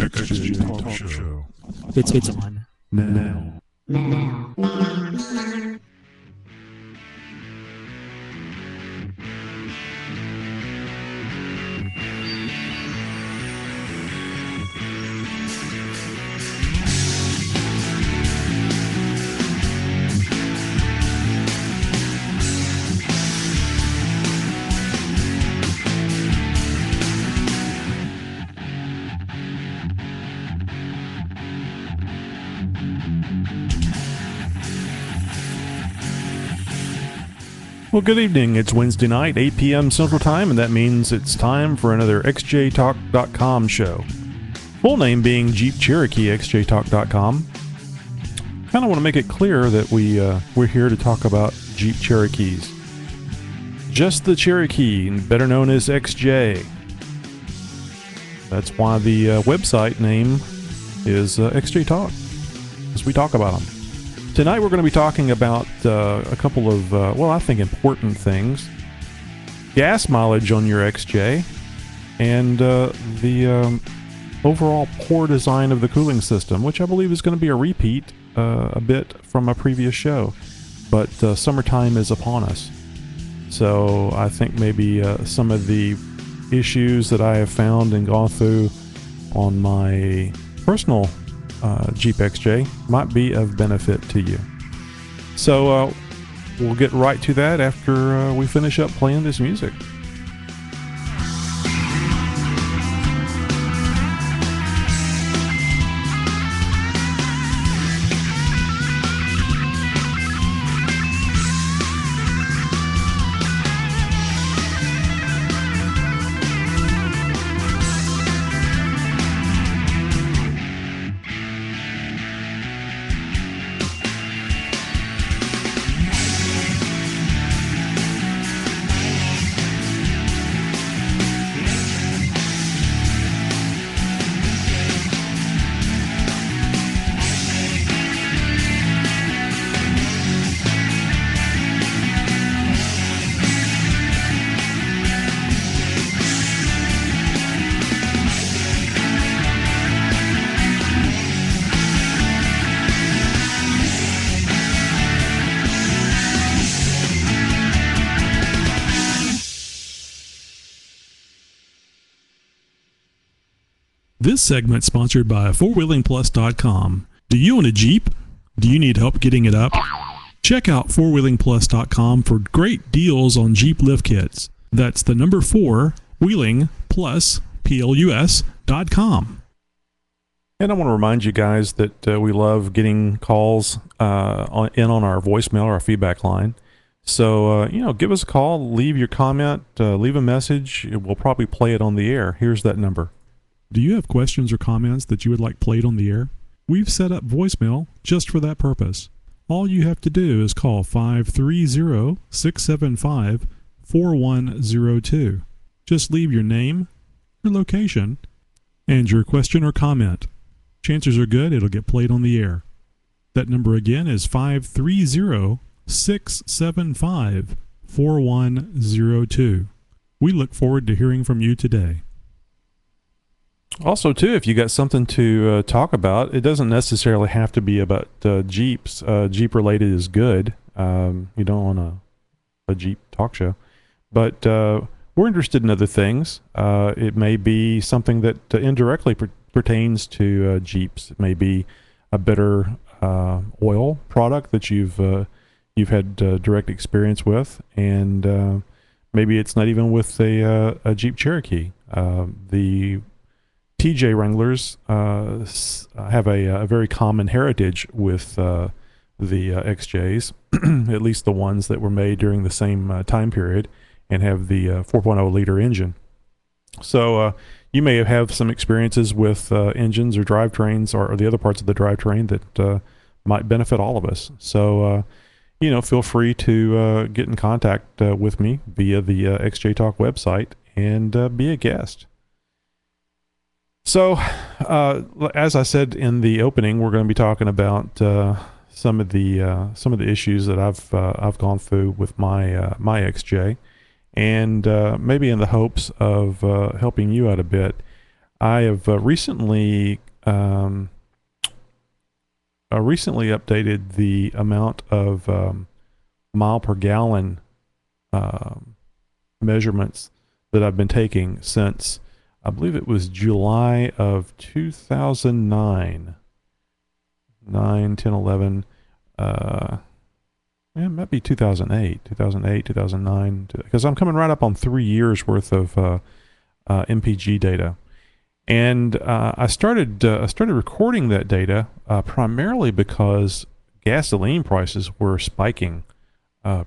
XJ Talk Show. It's on. Now. Well, good evening. It's Wednesday night, 8 p.m. Central Time, and that means it's time for another xjtalk.com show. Full name being Jeep Cherokee xjtalk.com. Kind of want to make it clear that we're here to talk about Jeep Cherokees. Just the Cherokee, better known as XJ. That's why the website name is XJ Talk, as we talk about them. Tonight we're going to be talking about a couple of, I think important things. Gas mileage on your XJ, and the overall poor design of the cooling system, which I believe is going to be a repeat a bit from a previous show. But summertime is upon us. So I think maybe some of the issues that I have found and gone through on my personal Jeep XJ might be of benefit to you. So we'll get right to that after we finish up playing this music. This segment sponsored by fourwheelingplus.com. Do you own a Jeep? Do you need help getting it up? Check out fourwheelingplus.com for great deals on Jeep lift kits. That's the number 4, Wheeling Plus, PLUS.com. And I want to remind you guys that we love getting calls on our voicemail or our feedback line. So, give us a call, leave your comment, leave a message. We'll probably play it on the air. Here's that number. Do you have questions or comments that you would like played on the air? We've set up voicemail just for that purpose. All you have to do is call 530-675-4102. Just leave your name, your location, and your question or comment. Chances are good it'll get played on the air. That number again is 530-675-4102. We look forward to hearing from you today. Also, too, if you got something to talk about, it doesn't necessarily have to be about Jeeps. Jeep-related is good. You don't want a Jeep talk show. But we're interested in other things. It may be something that indirectly pertains to Jeeps. It may be a better oil product that you've had direct experience with, and maybe it's not even with a Jeep Cherokee. The TJ Wranglers have a very common heritage with the XJs, at least the ones that were made during the same time period, and have the 4.0 liter engine. So you may have some experiences with engines or drivetrains or the other parts of the drivetrain that might benefit all of us. So feel free to get in contact with me via the XJ Talk website and be a guest. So, as I said in the opening, we're going to be talking about some of the issues that I've gone through with my my XJ, and maybe in the hopes of helping you out a bit. I have recently updated the amount of mile per gallon measurements that I've been taking since, I believe it was July of 2009. 9, 10, 11. It might be 2008, 2009, because I'm coming right up on 3 years worth of MPG data. And I started recording that data primarily because gasoline prices were spiking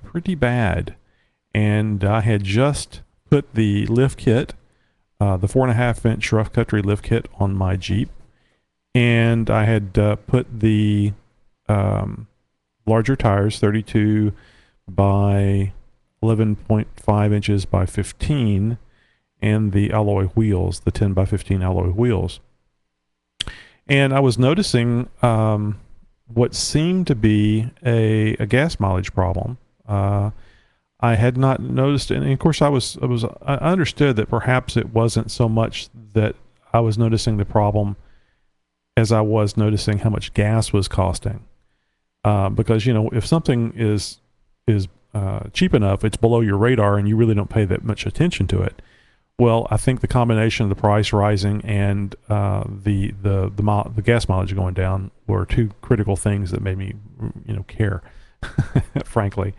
pretty bad, and I had just put the lift kit, the 4.5-inch rough country lift kit, on my Jeep, and I had put the larger tires, 32 by 11.5 inches by 15. And the alloy wheels, the 10 by 15 alloy wheels. And I was noticing what seemed to be a gas mileage problem. I had not noticed, and of course I understood that perhaps it wasn't so much that I was noticing the problem as I was noticing how much gas was costing. Because, if something is cheap enough, it's below your radar and you really don't pay that much attention to it. Well, I think the combination of the price rising and the gas mileage going down were two critical things that made me, care, frankly.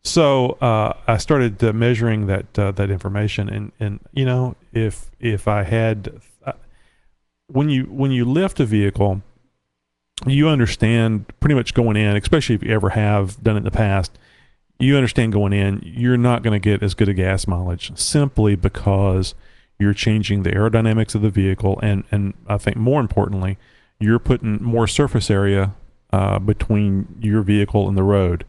So I started measuring that information, and if I had, when you lift a vehicle, you understand pretty much going in, especially if you ever have done it in the past. You understand going in, you're not going to get as good a gas mileage simply because you're changing the aerodynamics of the vehicle, and I think more importantly, you're putting more surface area between your vehicle and the road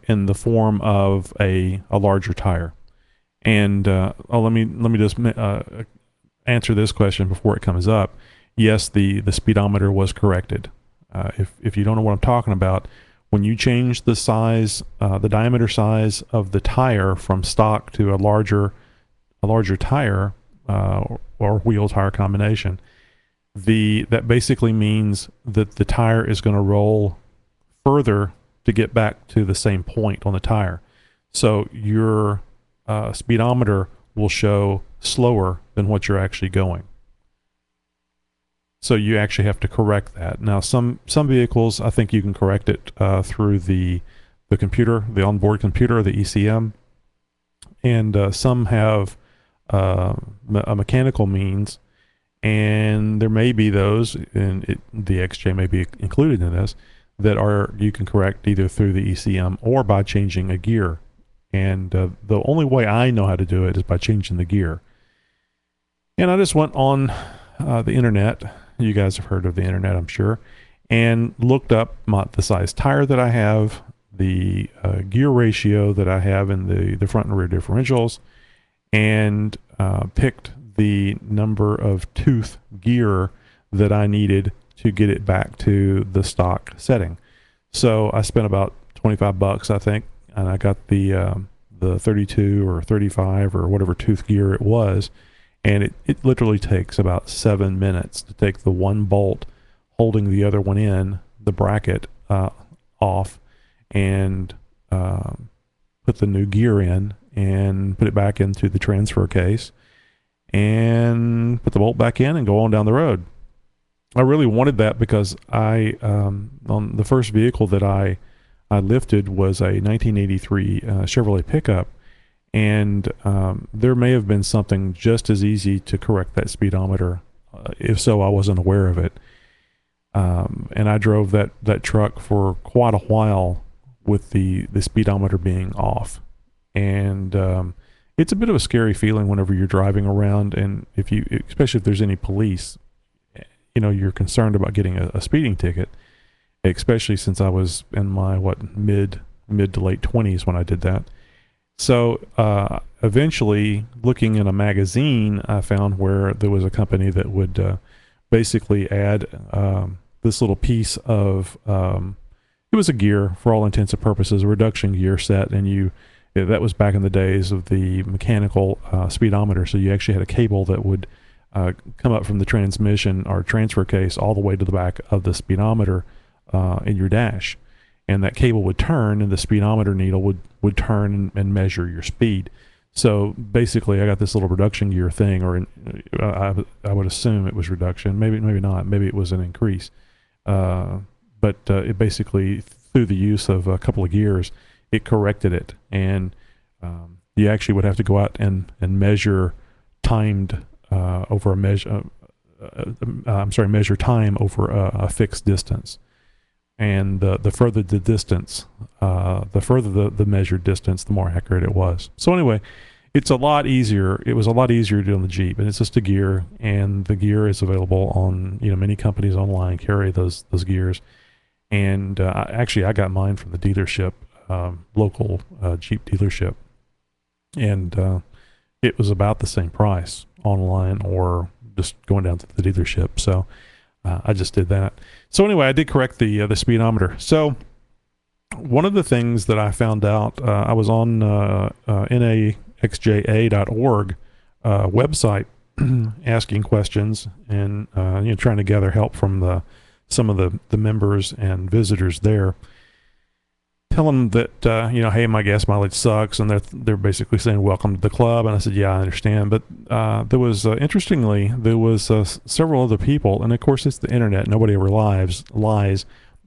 in the form of a larger tire. And let me just answer this question before it comes up. Yes, the speedometer was corrected. If you don't know what I'm talking about, when you change the size, the diameter size of the tire from stock to a larger tire or wheel tire combination, that basically means that the tire is going to roll further to get back to the same point on the tire. So your speedometer will show slower than what you're actually going. So you actually have to correct that. Now, some vehicles, I think you can correct it through the computer, the onboard computer, the ECM, and some have a mechanical means, and there may be those, and the XJ may be included in this, that you can correct either through the ECM or by changing a gear. And the only way I know how to do it is by changing the gear. And I just went on the internet. You guys have heard of the internet, I'm sure, and looked up the size tire that I have, the gear ratio that I have in the front and rear differentials, and picked the number of tooth gear that I needed to get it back to the stock setting. So I spent about $25, I think, and I got the 32 or 35 or whatever tooth gear it was. And it literally takes about 7 minutes to take the one bolt holding the other one in, the bracket, off, and put the new gear in and put it back into the transfer case and put the bolt back in and go on down the road. I really wanted that because on the first vehicle that I lifted was a 1983 Chevrolet pickup. And there may have been something just as easy to correct that speedometer. If so, I wasn't aware of it. And I drove that truck for quite a while with the speedometer being off. And it's a bit of a scary feeling whenever you're driving around, and especially if there's any police, you're concerned about getting a speeding ticket, especially since I was in my mid to late 20s when I did that. So eventually, looking in a magazine, I found where there was a company that would basically add this little piece of, it was a gear, for all intents and purposes, a reduction gear set, and that was back in the days of the mechanical speedometer, so you actually had a cable that would come up from the transmission or transfer case all the way to the back of the speedometer in your dash. And that cable would turn, and the speedometer needle would turn and measure your speed. So basically, I got this little reduction gear thing, or I would assume it was reduction. Maybe not. Maybe it was an increase. But it basically, through the use of a couple of gears, it corrected it. And you actually would have to go out and measure timed over a measure. Measure time over a fixed distance. And the further the distance, the further the measured distance, the more accurate it was. So anyway, it's a lot easier. It was a lot easier to do on the Jeep, and it's just a gear, and the gear is available on, many companies online carry those gears. And actually, I got mine from the dealership, local Jeep dealership, and it was about the same price online or just going down to the dealership. So I just did that. So anyway, I did correct the speedometer. So one of the things that I found out, I was on naxja.org website asking questions and trying to gather help from some of the members and visitors there. Tell them that hey, my gas mileage sucks, and they're basically saying welcome to the club. And I said, yeah, I understand. But there was interestingly, there was several other people, and of course it's the internet, nobody ever lies.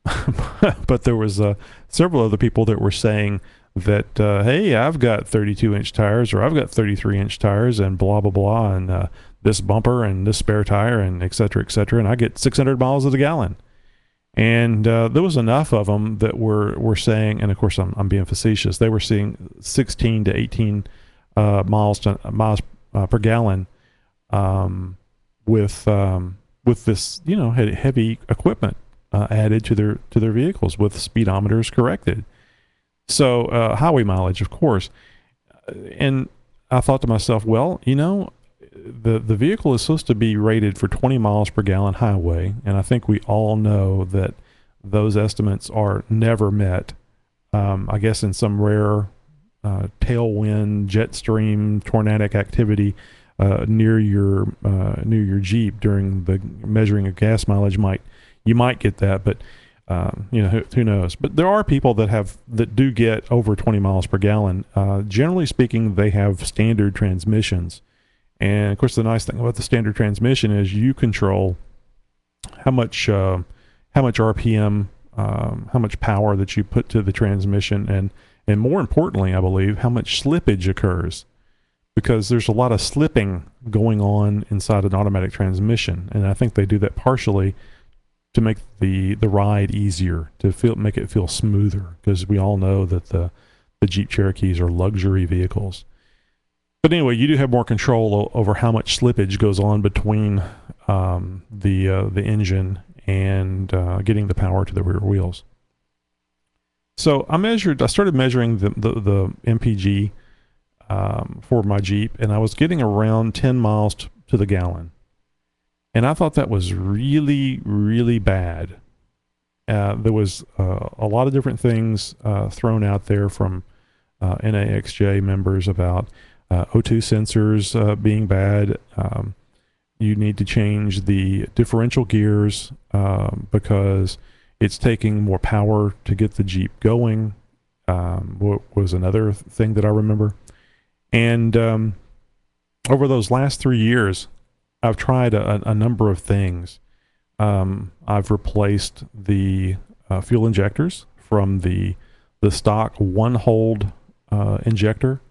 But there was several other people that were saying that hey, I've got 32-inch tires, or I've got 33-inch tires, and blah blah blah, and this bumper and this spare tire, and et cetera, and I get 600 miles to the gallon. And there was enough of them that were saying, and of course I'm being facetious, they were seeing 16 to 18 miles per gallon with this heavy equipment added to their vehicles with speedometers corrected. So highway mileage, of course. And I thought to myself, well, the vehicle is supposed to be rated for 20 miles per gallon highway, and I think we all know that those estimates are never met. I guess in some rare tailwind, jet stream, tornadic activity near your Jeep during the measuring of gas mileage, you might get that, but who knows? But there are people that do get over 20 miles per gallon. Generally speaking, they have standard transmissions. And of course, the nice thing about the standard transmission is you control how much RPM, how much power that you put to the transmission, and more importantly, I believe, how much slippage occurs, because there's a lot of slipping going on inside an automatic transmission, and I think they do that partially to make the ride easier, to make it feel smoother, because we all know that the Jeep Cherokees are luxury vehicles. But anyway, you do have more control over how much slippage goes on between the engine and getting the power to the rear wheels. So I started measuring the MPG for my Jeep, and I was getting around 10 miles to the gallon. And I thought that was really, really bad. There was a lot of different things thrown out there from NAXJ members about O2 sensors being bad. You need to change the differential gears because it's taking more power to get the Jeep going. What was another thing that I remember. And over those last 3 years, I've tried a number of things. I've replaced the fuel injectors from the stock one-hold injector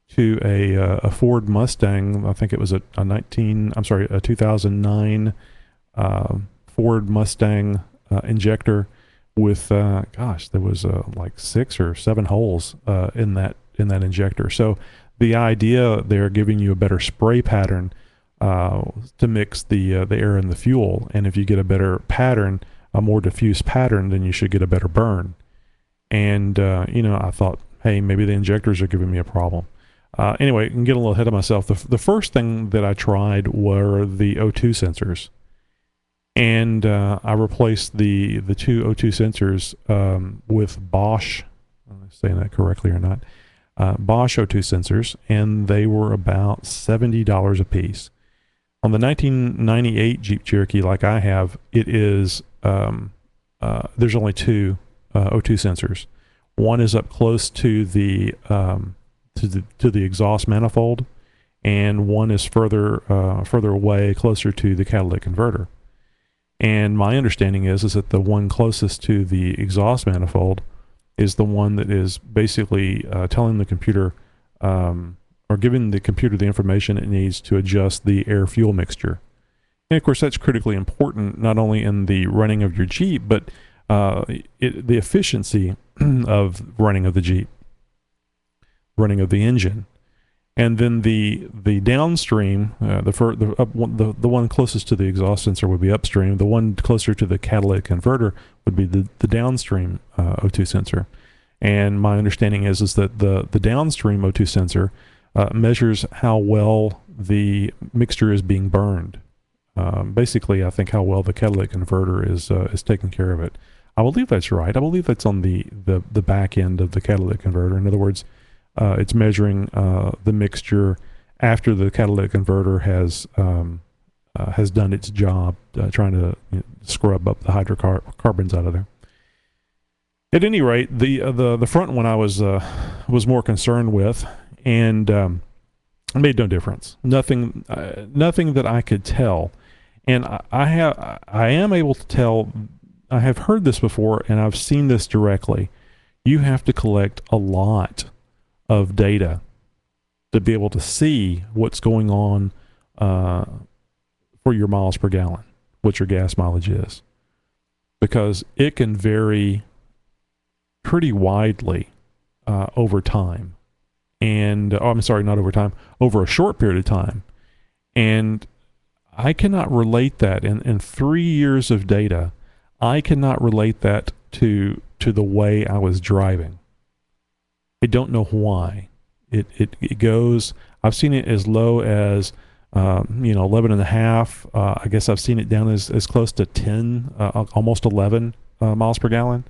to a Ford Mustang. I think it was a 2009 Ford Mustang injector with there was like 6 or 7 holes in that injector. So the idea they're giving you a better spray pattern to mix the air and the fuel, and if you get a better pattern, a more diffuse pattern, then you should get a better burn. And I thought, hey, maybe the injectors are giving me a problem. Anyway, I can get a little ahead of myself. The first thing that I tried were the O2 sensors. And I replaced the 2 O2 sensors with Bosch, I'm saying that correctly or not, Bosch O2 sensors, and they were about $70 a piece. On the 1998 Jeep Cherokee, like I have, it is there's only two O2 sensors. One is up close to the exhaust manifold, and one is further away, closer to the catalytic converter. And my understanding is that the one closest to the exhaust manifold is the one that is basically telling the computer or giving the computer the information it needs to adjust the air-fuel mixture. And of course, that's critically important not only in the running of your Jeep, but the efficiency of running of the Jeep, running of the engine. And then the downstream, the one closest to the exhaust sensor would be upstream. The one closer to the catalytic converter would be the downstream O2 sensor. And my understanding is that the downstream O2 sensor measures how well the mixture is being burned. Basically, I think how well the catalytic converter is taking care of it. I believe that's right. I believe that's on the back end of the catalytic converter. In other words, it's measuring the mixture after the catalytic converter has done its job, trying to scrub up the hydrocarbons out of there. At any rate, the front one I was more concerned with, and it made no difference. Nothing that I could tell, and I am able to tell. I have heard this before, and I've seen this directly. You have to collect a lot of data to be able to see what's going on for your miles per gallon, what your gas mileage is, because it can vary pretty widely over time. And I'm sorry, not over time, over a short period of time. And I cannot relate that in 3 years of data. I cannot relate that to the way I was driving. I don't know why. It goes, I've seen it as low as 11 and a half. I guess I've seen it down as close to 10, almost 11 miles per gallon.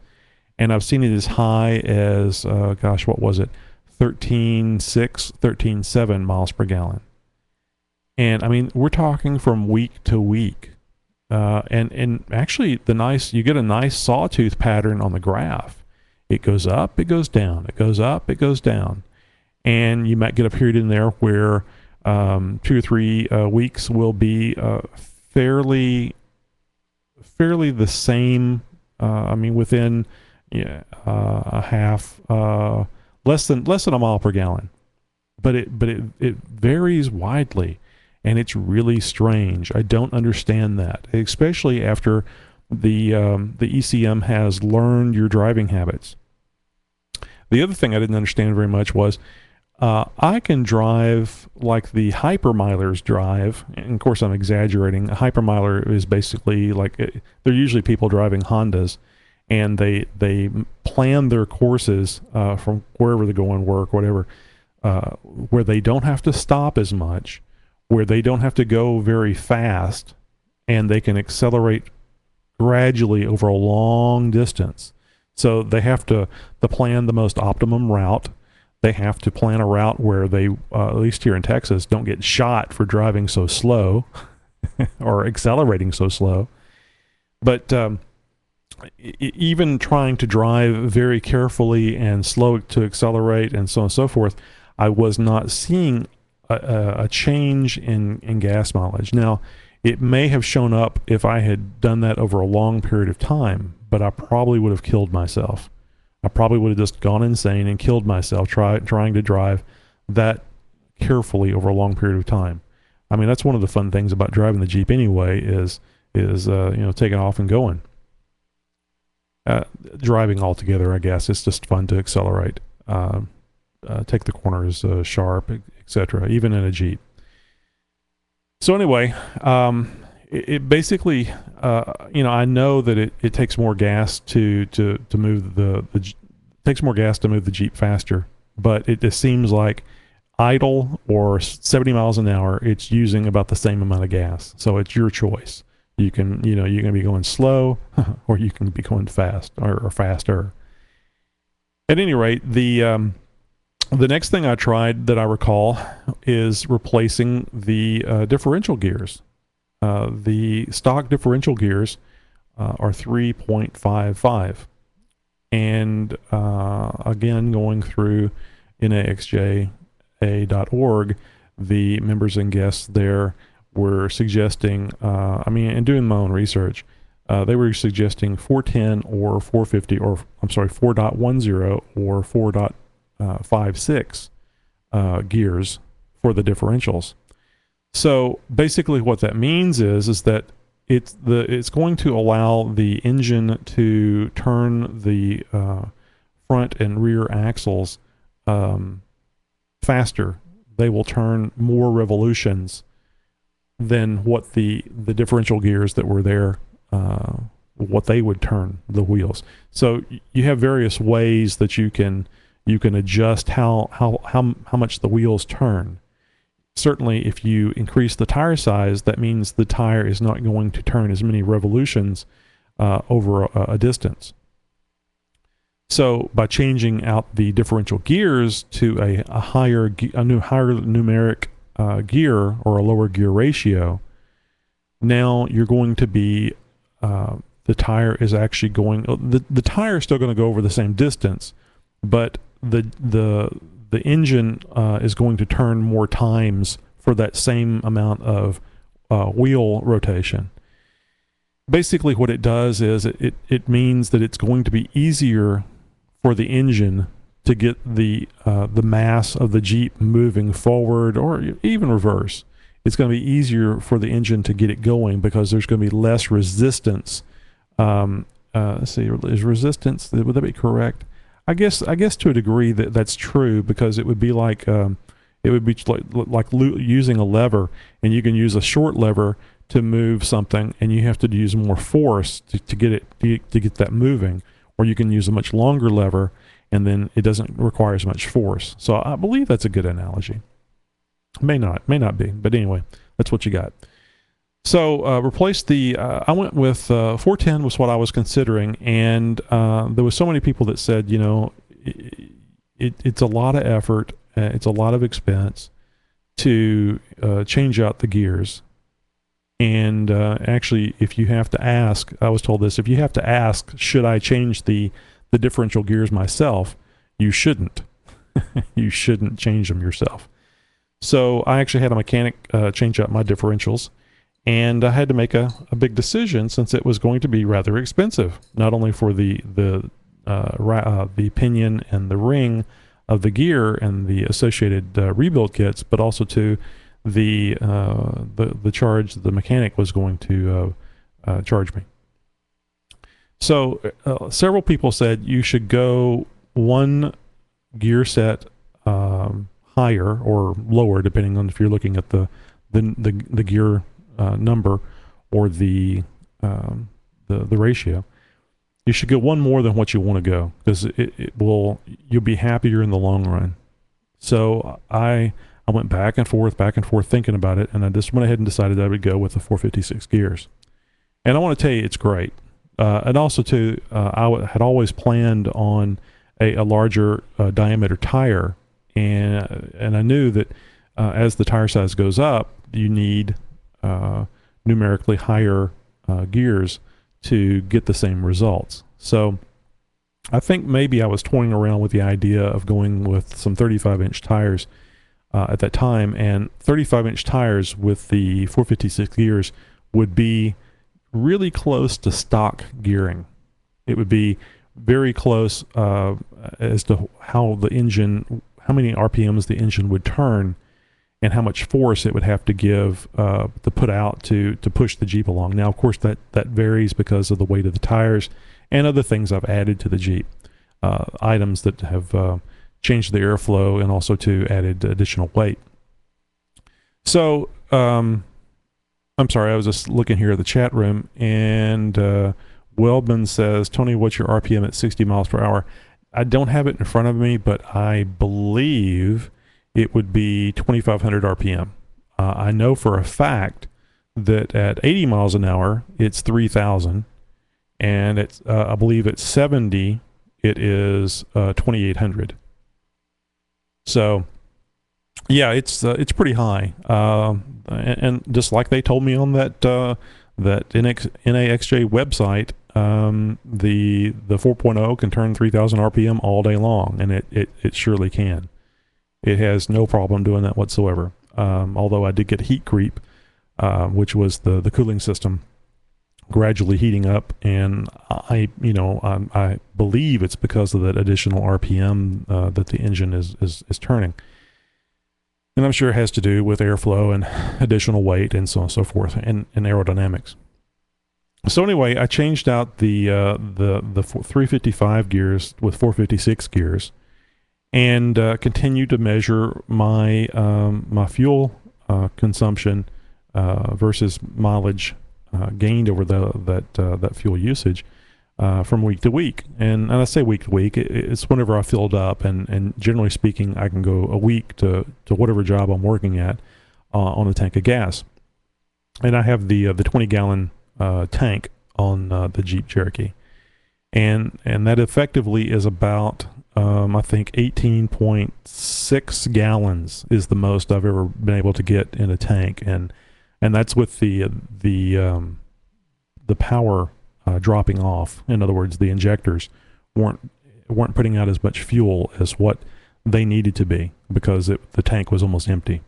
And I've seen it as high as, what was it? 13.6, 13.7 miles per gallon. And I mean, we're talking from week to week. And actually you get a nice sawtooth pattern on the graph. It goes up, it goes down, it goes up, it goes down. And you might get a period in there where 2 or 3 weeks will be fairly the same. Within a half, less than a mile per gallon. But it varies widely, and it's really strange. I don't understand that, especially after the ECM has learned your driving habits. The other thing I didn't understand very much was I can drive like the hypermilers drive, and of course I'm exaggerating. A hypermiler is basically like, they're usually people driving Hondas, and they plan their courses from wherever they're going, work, whatever, where they don't have to stop as much, where they don't have to go very fast, and they can accelerate gradually over a long distance. So they have to plan the most optimum route. They have to plan a route where they, at least here in Texas, don't get shot for driving so slow or accelerating so slow. But even trying to drive very carefully and slow to accelerate and so on and so forth, I was not seeing a change in gas mileage. Now, it may have shown up if I had done that over a long period of time, but I probably would have killed myself. I probably would have just gone insane and killed myself trying to drive that carefully over a long period of time. I mean, that's one of the fun things about driving the Jeep anyway, is taking off and going. Driving altogether, I guess, it's just fun to accelerate, take the corners sharp, etc., even in a Jeep. So anyway, it basically, I know that it takes more gas to move takes more gas to move the Jeep faster, but it just seems like idle or 70 miles an hour, it's using about the same amount of gas. So it's your choice. You can be going slow, or you can be going fast or faster. At any rate, the The next thing I tried that I recall is replacing the differential gears. The stock differential gears are 3.55. And again, going through naxja.org, the members and guests there were suggesting, and doing my own research, they were suggesting 410 or 450, or I'm sorry, 4.10 or 4.56 gears for the differentials. So basically what that means is that it's going to allow the engine to turn the front and rear axles faster. They will turn more revolutions than what the differential gears that were there, what they would turn the wheels. So you have various ways that you can adjust how much the wheels turn. Certainly, if you increase the tire size, that means the tire is not going to turn as many revolutions over a distance. So by changing out the differential gears to a higher numeric gear, or a lower gear ratio, now you're going to be the tire is actually going, the tire is still going to go over the same distance, but the engine is going to turn more times for that same amount of wheel rotation. Basically what it does is it means that it's going to be easier for the engine to get the mass of the Jeep moving forward or even reverse. It's going to be easier for the engine to get it going because there's going to be less resistance. Let's see, is resistance, would that be correct? I guess to a degree that's true, because it would be like using a lever, and you can use a short lever to move something, and you have to use more force to get that moving, or you can use a much longer lever, and then it doesn't require as much force. So I believe that's a good analogy. May not be, but anyway, that's what you got. So replace the, I went with 410 was what I was considering, and there was so many people that said, it's a lot of effort, it's a lot of expense to change out the gears. And actually, if you have to ask, I was told this, if you have to ask, should I change the differential gears myself, you shouldn't. You shouldn't change them yourself. So I actually had a mechanic change out my differentials. And I had to make a big decision, since it was going to be rather expensive, not only for the pinion and the ring of the gear and the associated rebuild kits, but also to the charge the mechanic was going to charge me. So several people said you should go one gear set higher or lower, depending on if you're looking at the gear number or the ratio. You should go one more than what you want to go, because you'll be happier in the long run. So I went back and forth thinking about it, and I just went ahead and decided I would go with the 456 gears. And I want to tell you, it's great. And also too, I had always planned on a larger diameter tire, and I knew that as the tire size goes up, you need numerically higher gears to get the same results. So I think maybe I was toying around with the idea of going with some 35-inch tires at that time, and 35-inch tires with the 456 gears would be really close to stock gearing. It would be very close as to how many RPMs the engine would turn, and how much force it would have to give to put out to push the Jeep along. Now, of course, that varies because of the weight of the tires and other things I've added to the Jeep, items that have changed the airflow and also added additional weight. So, I'm sorry, I was just looking here at the chat room, and Weldman says, Tony, what's your RPM at 60 miles per hour? I don't have it in front of me, but I believe it would be 2,500 RPM. I know for a fact that at 80 miles an hour, it's 3,000. And it's, I believe at 70, it is 2,800. So yeah, it's pretty high, and just like they told me on that NAXJ website, the 4.0 can turn 3,000 RPM all day long, and it surely can. It has no problem doing that whatsoever. Although I did get heat creep, which was the cooling system gradually heating up, and I believe it's because of that additional RPM that the engine is turning. And I'm sure it has to do with airflow and additional weight and so on and so forth, and aerodynamics. So anyway, I changed out the 355 gears with 456 gears, and continued to measure my my fuel consumption versus mileage gained over that fuel usage from week to week. And I say week to week, it's whenever I filled up, and generally speaking, I can go a week to whatever job I'm working at on a tank of gas. And I have the 20-gallon tank on the Jeep Cherokee, and that effectively is about I think 18.6 gallons is the most I've ever been able to get in a tank, and that's with the power dropping off. In other words, the injectors weren't putting out as much fuel as what they needed to be, because the tank was almost empty.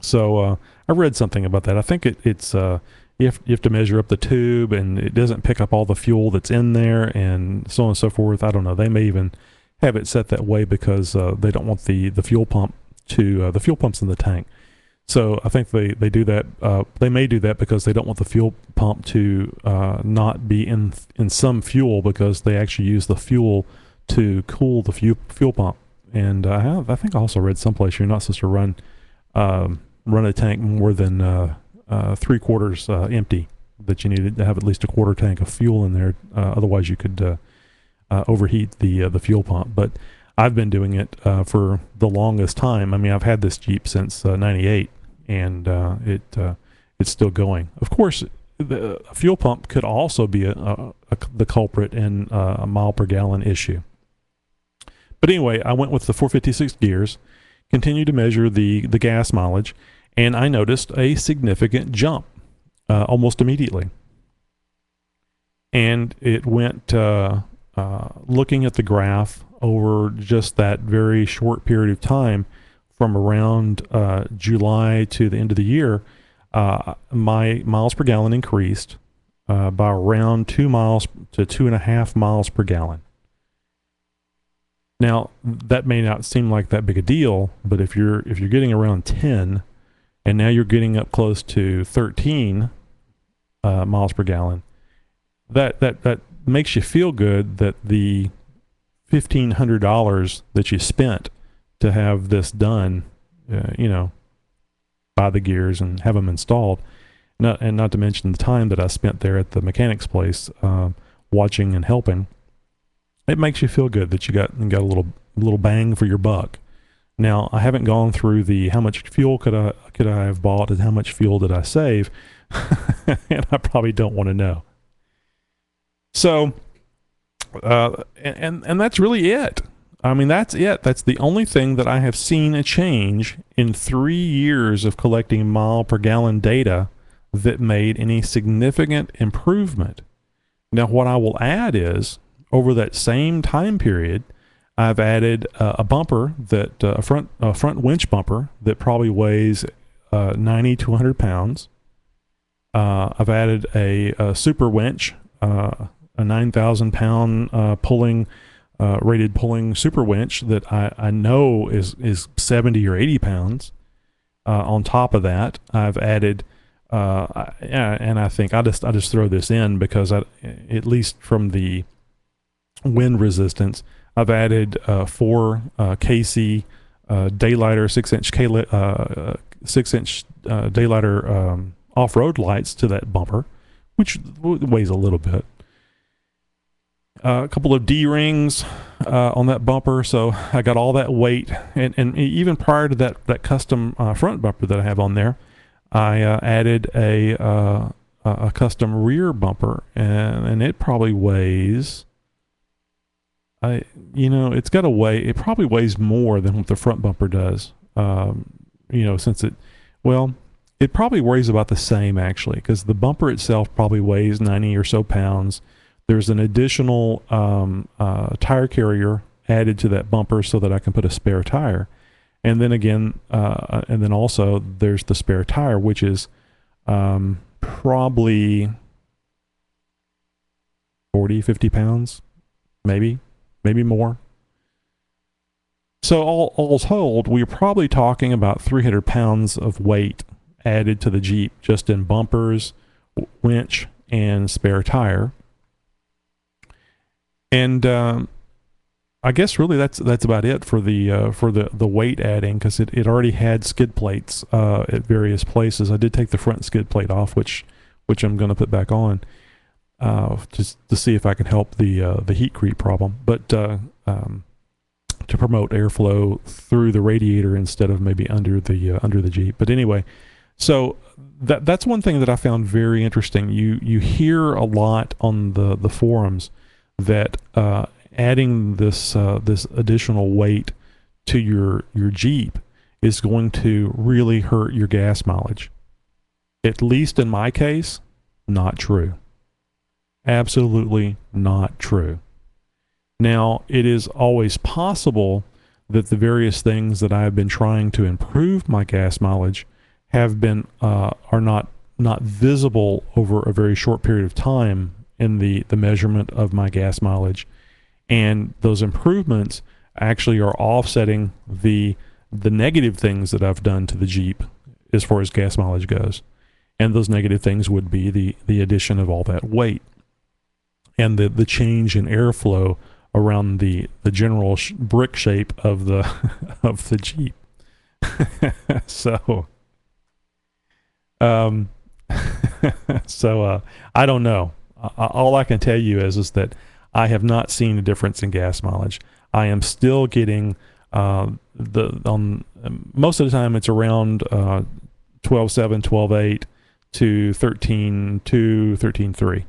So I read something about that. I think it's you have to measure up the tube, and it doesn't pick up all the fuel that's in there, and so on and so forth. I don't know. They may even have it set that way because they don't want the fuel pump to the fuel pump's in the tank. So I think they do that. They may do that because they don't want the fuel pump to not be in some fuel, because they actually use the fuel to cool the fuel pump. And I think I also read someplace you're not supposed to run a tank more than 3/4 empty. That you need to have at least a quarter tank of fuel in there. Otherwise, you could overheat the fuel pump. But I've been doing it for the longest time. I mean, I've had this Jeep since '98, and it's still going. Of course, the fuel pump could also be the culprit in a mile per gallon issue. But anyway, I went with the 456 gears, continued to measure the gas mileage, and I noticed a significant jump almost immediately. And it went, looking at the graph over just that very short period of time, from around July to the end of the year, my miles per gallon increased by around 2 miles to 2.5 miles per gallon. Now, that may not seem like that big a deal, but if you're getting around 10, and now you're getting up close to 13 miles per gallon, that makes you feel good that the $1,500 that you spent to have this done, buy the gears and have them installed, not to mention the time that I spent there at the mechanic's place watching and helping. It makes you feel good that you got a little bang for your buck. Now, I haven't gone through the how much fuel could I have bought and how much fuel did I save, and I probably don't want to know. So, and that's really it. I mean, that's it. That's the only thing that I have seen a change in 3 years of collecting mile per gallon data that made any significant improvement. Now, what I will add is, over that same time period, I've added a bumper that a front winch bumper that probably weighs 90 to 100 pounds. I've added a super winch, a 9,000 pound rated pulling super winch that I know is 70 or 80 pounds. On top of that, I've added, and I think I just throw this in because at least from the wind resistance, I've added 4 KC daylighter 6-inch daylighter off-road lights to that bumper, which weighs a little bit. A couple of D-rings on that bumper, so I got all that weight, and even prior to that custom front bumper that I have on there, I added a custom rear bumper, and it probably weighs it's got a weigh. It probably weighs more than what the front bumper does. Since it probably weighs about the same actually, because the bumper itself probably weighs 90 or so pounds. There's an additional tire carrier added to that bumper so that I can put a spare tire. And then again, and then also there's the spare tire, which is probably 40, 50 pounds, maybe more. So all told, we're probably talking about 300 pounds of weight added to the Jeep just in bumpers, winch, and spare tire. And I guess really that's about it for the weight adding, because it already had skid plates at various places. I did take the front skid plate off, which I'm going to put back on just to see if I can help the heat creep problem, but to promote airflow through the radiator instead of maybe under the Jeep. But anyway, so that's one thing that I found very interesting. You hear a lot on the forums that adding this additional weight to your Jeep is going to really hurt your gas mileage. At least in my case, not true. Absolutely not true. Now, it is always possible that the various things that I have been trying to improve my gas mileage have been are not visible over a very short period of time in the measurement of my gas mileage, and those improvements actually are offsetting the negative things that I've done to the Jeep as far as gas mileage goes. And those negative things would be the addition of all that weight and the change in airflow around the general brick shape of the of the Jeep. So I don't know. All I can tell you is that I have not seen a difference in gas mileage. I am still getting most of the time it's around 12.7, 12.8 to 13.2, 13.3.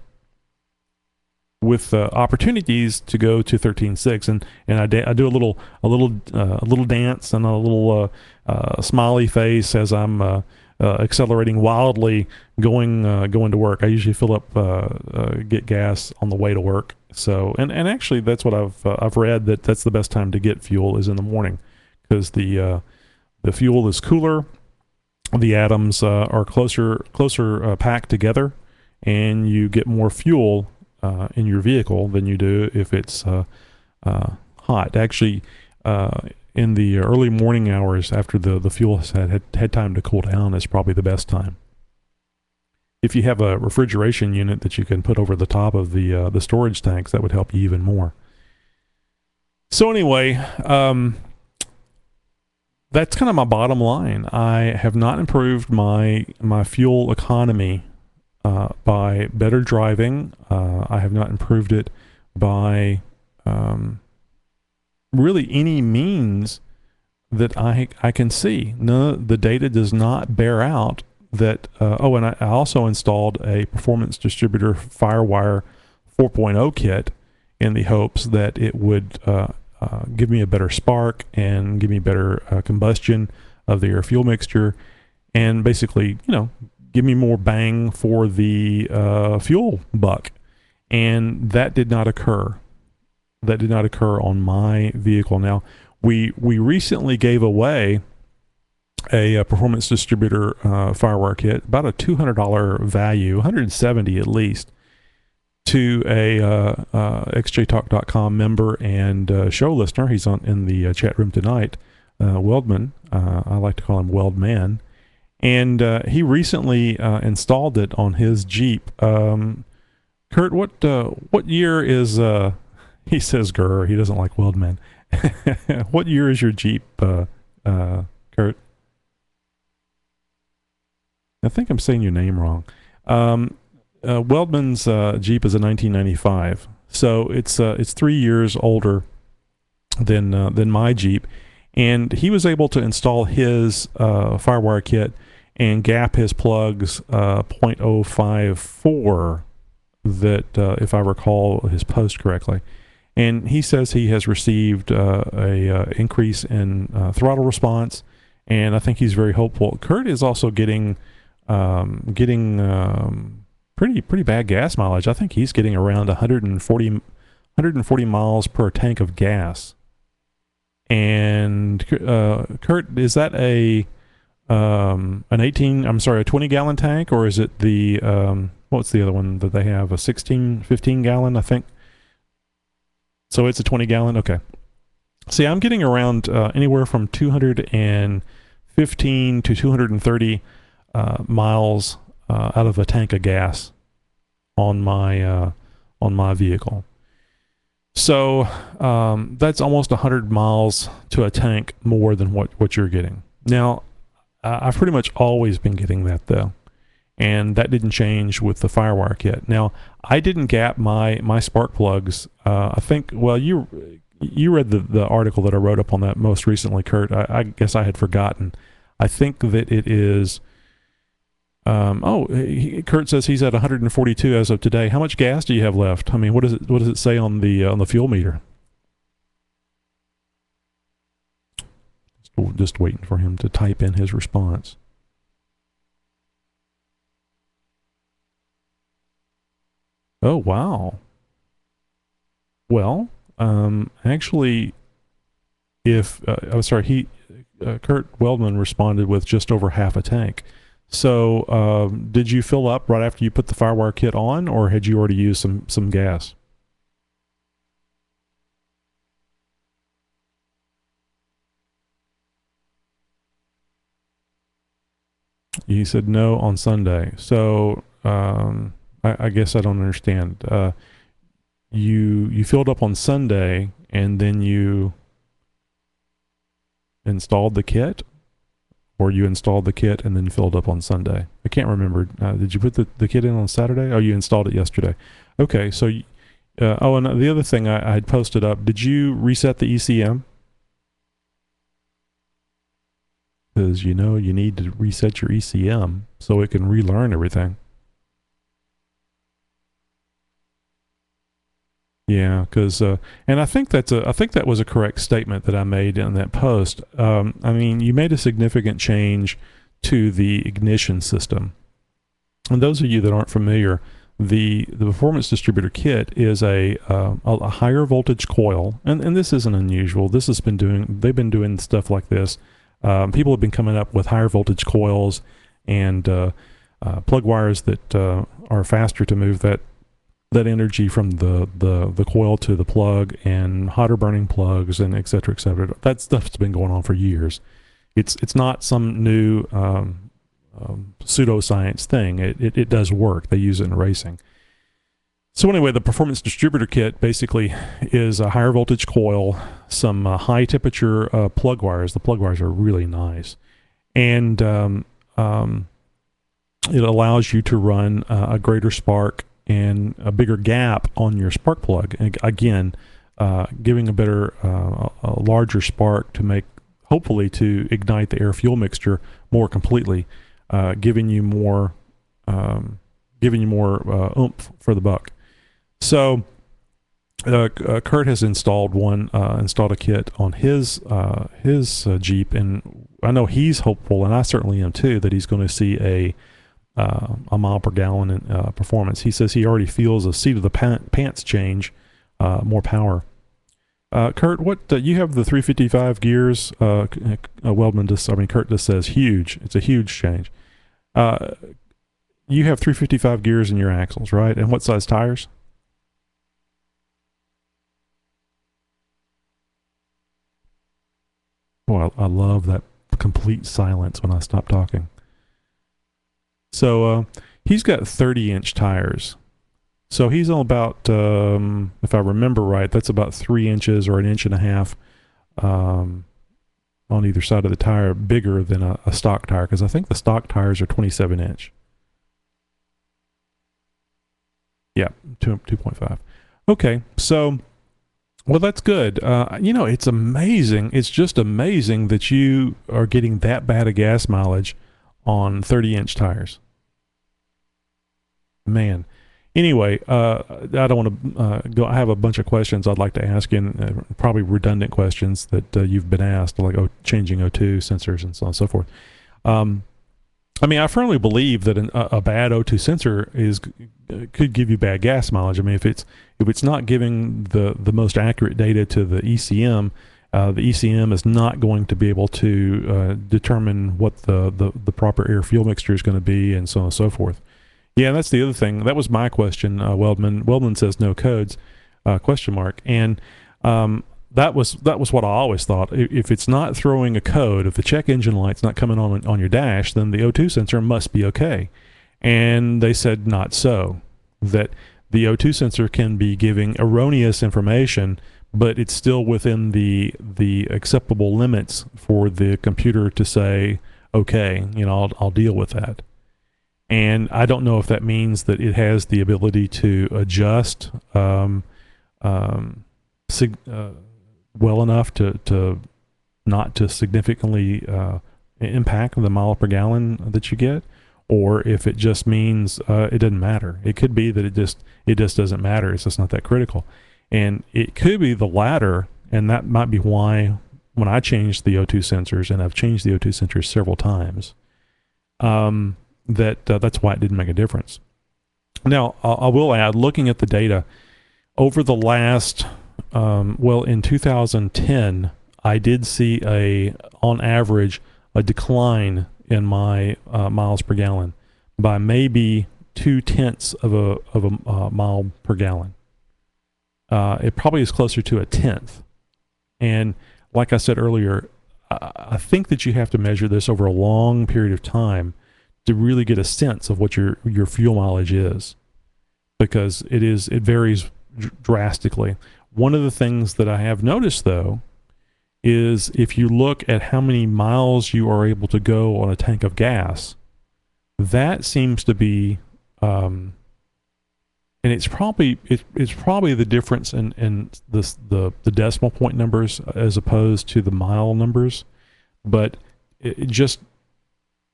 With opportunities to go to 13.6, and I do a little dance and a little smiley face as I'm accelerating wildly going to work. I usually fill up get gas on the way to work. So and actually that's what I've read, that's the best time to get fuel is in the morning, because the fuel is cooler, the atoms are closer packed together, and you get more fuel in your vehicle than you do if it's hot. Actually, in the early morning hours after the fuel has had time to cool down is probably the best time. If you have a refrigeration unit that you can put over the top of the storage tanks, that would help you even more. So anyway, that's kind of my bottom line. I have not improved my fuel economy by better driving. I have not improved it by really any means that I can see. No, the data does not bear out that. And I also installed a Performance Distributor Firewire 4.0 kit in the hopes that it would give me a better spark and give me better combustion of the air fuel mixture, and basically, give me more bang for the fuel buck. And that did not occur. That did not occur on my vehicle. Now, we recently gave away a Performance Distributor Firewire kit, about a $200 value, $170 at least, to a xjtalk.com member and show listener. He's in the chat room tonight, Weldman. I like to call him Weldman. And he recently installed it on his Jeep. Kurt, what year is... he says grr, he doesn't like Weldman. What year is your Jeep, Kurt? I think I'm saying your name wrong. Weldman's Jeep is a 1995, so it's 3 years older than my Jeep, and he was able to install his Firewire kit and gap his plugs 0.054, that if I recall his post correctly, And he says he has received a increase in throttle response, and I think he's very hopeful. Kurt is also getting pretty bad gas mileage. I think he's getting around 140 miles per tank of gas. And Kurt, is that a 20 gallon tank, or is it the what's the other one that they have, a 15 gallon, I think? So it's a 20 gallon. Okay. See, I'm getting around anywhere from 215 to 230 miles out of a tank of gas on my vehicle. So that's almost 100 miles to a tank more than what you're getting. Now, I've pretty much always been getting that, though, and that didn't change with the Firewire kit. Now, I didn't gap my spark plugs. I think, well, you read the article that I wrote up on that most recently, Kurt. I guess I had forgotten. I think that it is... Kurt says he's at 142 as of today. How much gas do you have left? I mean, what does it say on the fuel meter? Just waiting for him to type in his response. Oh, wow. Well, actually, Kurt Weldman responded with just over half a tank. So, did you fill up right after you put the Firewire kit on, or had you already used some gas? You said no on Sunday. So, I guess I don't understand. You filled up on Sunday, and then you installed the kit? Or you installed the kit and then filled up on Sunday? I can't remember. Did you put the kit in on Saturday? Oh, you installed it yesterday. Okay, so... and the other thing I had posted up, did you reset the ECM? Because, you need to reset your ECM so it can relearn everything. Yeah, because and I think that was a correct statement that I made in that post. I mean, you made a significant change to the ignition system. And those of you that aren't familiar, the Performance Distributor Kit is a higher voltage coil, and this isn't unusual. They've been doing stuff like this. People have been coming up with higher voltage coils and plug wires that are faster to move that energy from the coil to the plug, and hotter burning plugs, and et cetera, et cetera. That stuff's been going on for years. It's not some new pseudoscience thing. It does work. They use it in racing. So anyway, the Performance Distributor Kit basically is a higher voltage coil, some high temperature plug wires. The plug wires are really nice, and it allows you to run a greater spark and a bigger gap on your spark plug. And again, giving a larger spark to hopefully to ignite the air fuel mixture more completely, giving you more oomph for the buck. So Kurt has installed a kit on his Jeep, and I know he's hopeful, and I certainly am too, that he's going to see a mile per gallon in performance. He says he already feels a seat of the pants change, more power. Kurt, what you have the 355 gears? Kurt just says huge. It's a huge change. You have 355 gears in your axles, right? And what size tires? Boy, I love that complete silence when I stop talking. So he's got 30-inch tires. So he's on about, if I remember right, that's about 3 inches or 1.5 inches on either side of the tire, bigger than a stock tire, because I think the stock tires are 27-inch. Yeah, 2.5. Okay, so, well, that's good. It's amazing. It's just amazing that you are getting that bad of gas mileage on 30-inch tires. Man, Anyway, I don't want to go. I have a bunch of questions I'd like to ask you, and probably redundant questions that you've been asked, like changing O2 sensors and so on and so forth. I mean, I firmly believe that a bad O2 sensor could give you bad gas mileage. I mean, if it's not giving the most accurate data to the ECM is not going to be able to determine what the proper air fuel mixture is going to be, and so on and so forth. Yeah, that's the other thing. That was my question. Weldman says no codes, question mark. And that was what I always thought. If it's not throwing a code, if the check engine light's not coming on your dash, then the O2 sensor must be okay. And they said not so. That the O2 sensor can be giving erroneous information, but it's still within the acceptable limits for the computer to say, okay, I'll deal with that. And I don't know if that means that it has the ability to adjust well enough to not to significantly impact the mile per gallon that you get, or if it just means it doesn't matter. It could be that it just doesn't matter. It's just not that critical. And it could be the latter, and that might be why when I changed the O2 sensors, and I've changed the O2 sensors several times, that's why it didn't make a difference. Now, I will add, looking at the data, over the last, in 2010, I did see on average, a decline in my miles per gallon by maybe 0.2 of a mile per gallon. It probably is closer to 1/10. And like I said earlier, I think that you have to measure this over a long period of time to really get a sense of what your fuel mileage is, because it varies drastically. One of the things that I have noticed, though, is if you look at how many miles you are able to go on a tank of gas, that seems to be, and it's probably the difference in the decimal point numbers as opposed to the mile numbers, but it just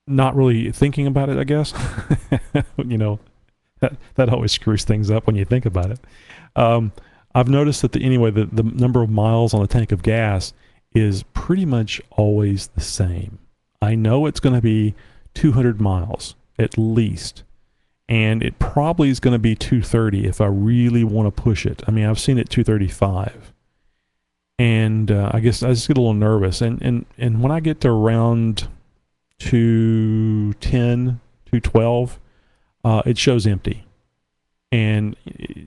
not really thinking about it, I guess. That always screws things up when you think about it. I've noticed that the number of miles on a tank of gas is pretty much always the same. I know it's going to be 200 miles at least, and it probably is going to be 230 if I really want to push it. I mean, I've seen it 235, and I guess I just get a little nervous. And when I get to around 210, 212, it shows empty. And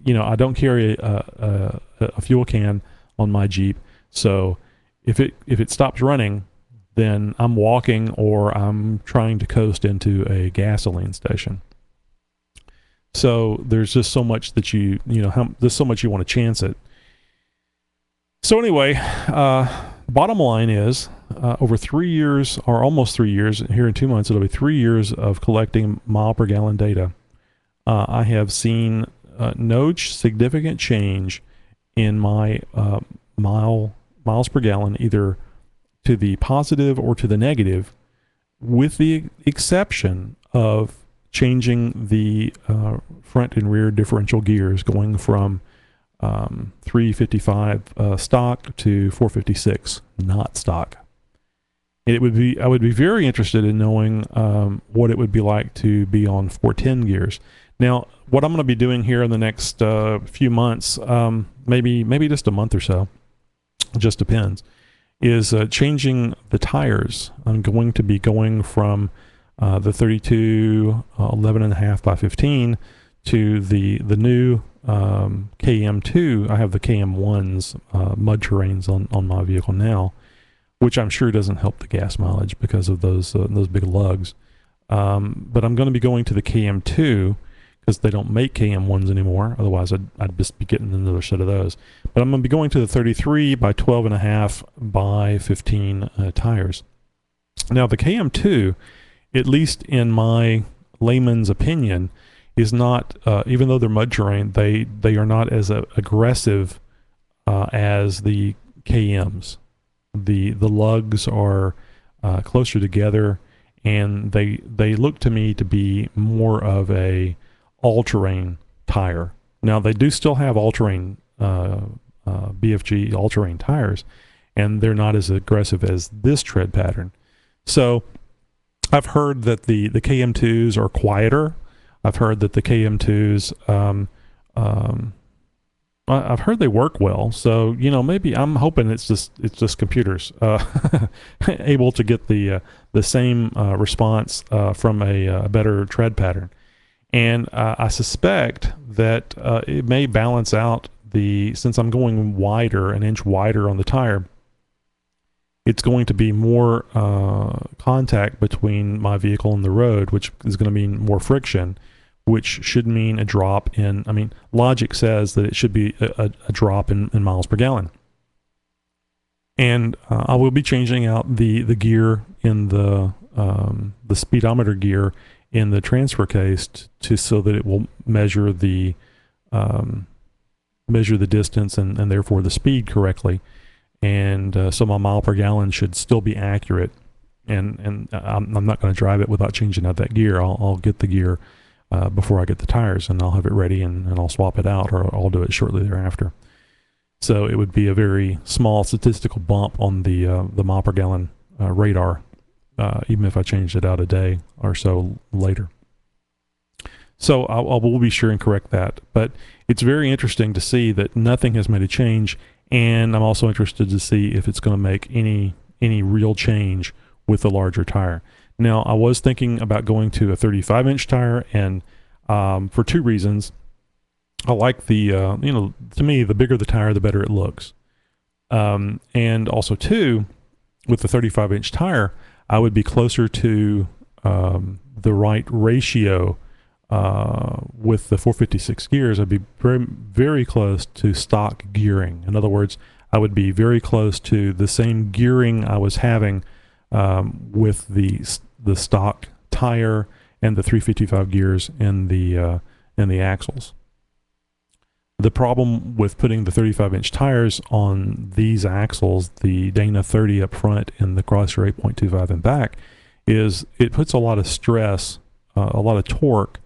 I don't carry a fuel can on my Jeep, so if it stops running, then I'm walking or I'm trying to coast into a gasoline station. So there's just so much that there's so much you want to chance it. So anyway, bottom line is, over 3 years, or almost 3 years, here in 2 months, it'll be 3 years of collecting mile per gallon data. I have seen no significant change in my miles per gallon, either to the positive or to the negative, with the exception of changing the front and rear differential gears, going from 355 stock to 456 not stock. I would be very interested in knowing what it would be like to be on 410 gears. Now, what I'm going to be doing here in the next few months, maybe just a month or so, it just depends, is changing the tires. I'm going to be going from the 32 11.5 by 15 to the new KM2. I have the KM1s mud terrains on my vehicle now, which I'm sure doesn't help the gas mileage because of those big lugs. But I'm going to be going to the KM2 because they don't make KM1s anymore. Otherwise, I'd just be getting another set of those. But I'm going to be going to the 33 by 12.5 by 15 tires. Now, the KM2, at least in my layman's opinion, is not, even though they're mud terrain, they are not as aggressive as the KMs. The lugs are closer together, and they look to me to be more of a all-terrain tire. Now, they do still have all-terrain BFG all-terrain tires, and they're not as aggressive as this tread pattern. So I've heard that the KM2s are quieter. I've heard that the KM2s, I've heard they work well. So, maybe I'm hoping it's just computers able to get the same response from a better tread pattern. And I suspect that it may balance out since I'm going wider, an inch wider on the tire, it's going to be more contact between my vehicle and the road, which is going to mean more friction, which should mean a drop in, logic says that it should be a drop in miles per gallon. And I will be changing out the gear in the speedometer gear in the transfer case so that it will measure the distance and therefore the speed correctly. And so my mile per gallon should still be accurate. And I'm not going to drive it without changing out that gear. I'll get the gear before I get the tires, and I'll have it ready, and I'll swap it out, or I'll do it shortly thereafter. So it would be a very small statistical bump on the mile per gallon radar, even if I changed it out a day or so later. So I will be sure and correct that. But it's very interesting to see that nothing has made a change, and I'm also interested to see if it's going to make any real change with the larger tire. Now, I was thinking about going to a 35-inch tire, and for two reasons. I like to me, the bigger the tire, the better it looks. And also, too, with the 35-inch tire, I would be closer to the right ratio with the 456 gears. I'd be very, very close to stock gearing. In other words, I would be very close to the same gearing I was having with the stock tire and the 355 gears in the axles. The problem with putting the 35-inch tires on these axles, the Dana 30 up front and the Crosshair 8.25 in back, is it puts a lot of stress, a lot of torque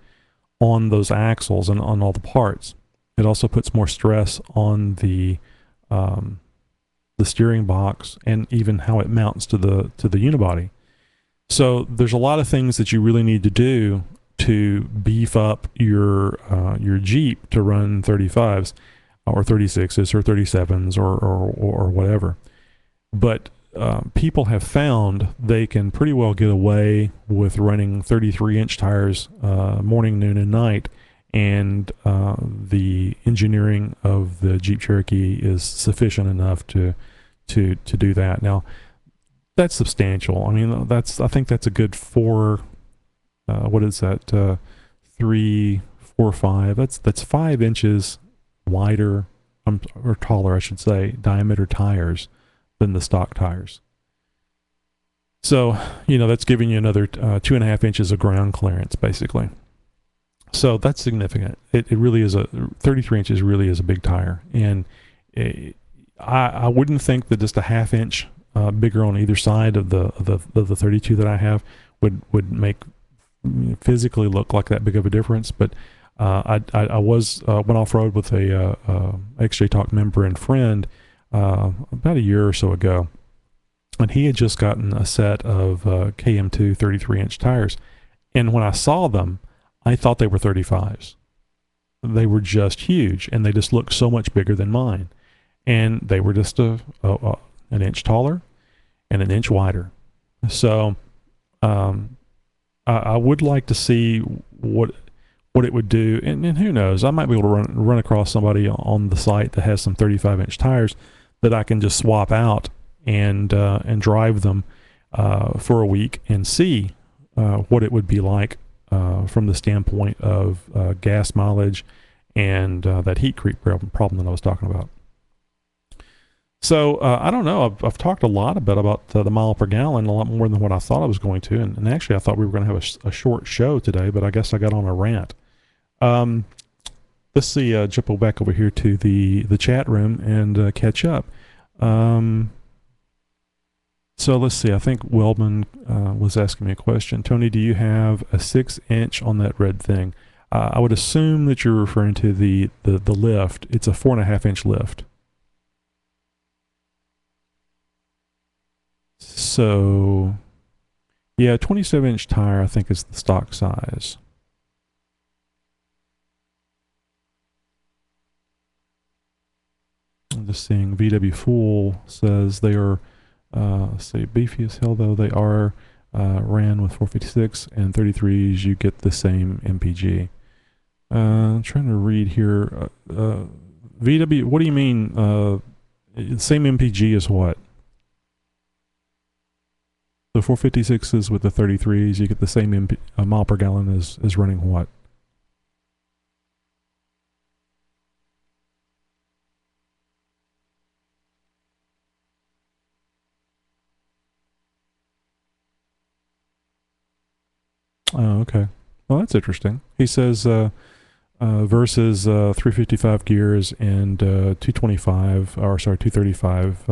on those axles and on all the parts. It also puts more stress on the steering box and even how it mounts to the unibody. So there's a lot of things that you really need to do to beef up your Jeep to run 35s or 36s or 37s or whatever. But people have found they can pretty well get away with running 33-inch tires morning, noon, and night, and the engineering of the Jeep Cherokee is sufficient enough to do that. Now, that's substantial. I mean, I think that's a good 4. What is that? 3, 4, 5. That's 5 inches wider, or taller, I should say, diameter tires than the stock tires. So, that's giving you another 2.5 inches of ground clearance, basically. So that's significant. It really is 33 inches really is a big tire, and I wouldn't think that just a half inch bigger on either side of the 32 that I have would make physically look like that big of a difference. But I went off road with a XJ Talk member and friend about a year or so ago, and he had just gotten a set of KM2 33-inch tires, and when I saw them, I thought they were 35s. They were just huge, and they just looked so much bigger than mine, and they were just an inch taller and an inch wider. So I would like to see what it would do, and who knows, I might be able to run across somebody on the site that has some 35-inch tires that I can just swap out and drive them for a week and see what it would be like from the standpoint of gas mileage and that heat creep problem that I was talking about. So I don't know. I've talked a lot about the mile per gallon, a lot more than what I thought I was going to. And actually, I thought we were going to have a short show today, but I guess I got on a rant. Let's see. Jump back over here to the chat room and catch up. So let's see. I think Weldman was asking me a question. Tony, do you have a 6-inch on that red thing? I would assume that you're referring to the lift. It's a 4.5-inch lift. So, yeah, 27-inch tire I think is the stock size. I'm just seeing VW Fool says they are, say, beefy as hell, though they are ran with 456 and 33s. You get the same MPG. I'm trying to read here. VW, what do you mean? Same MPG as what? The 456s with the 33s, you get the same mile per gallon as running what? Oh, okay. Well, that's interesting. He says versus 355 gears and 225, or sorry, 235.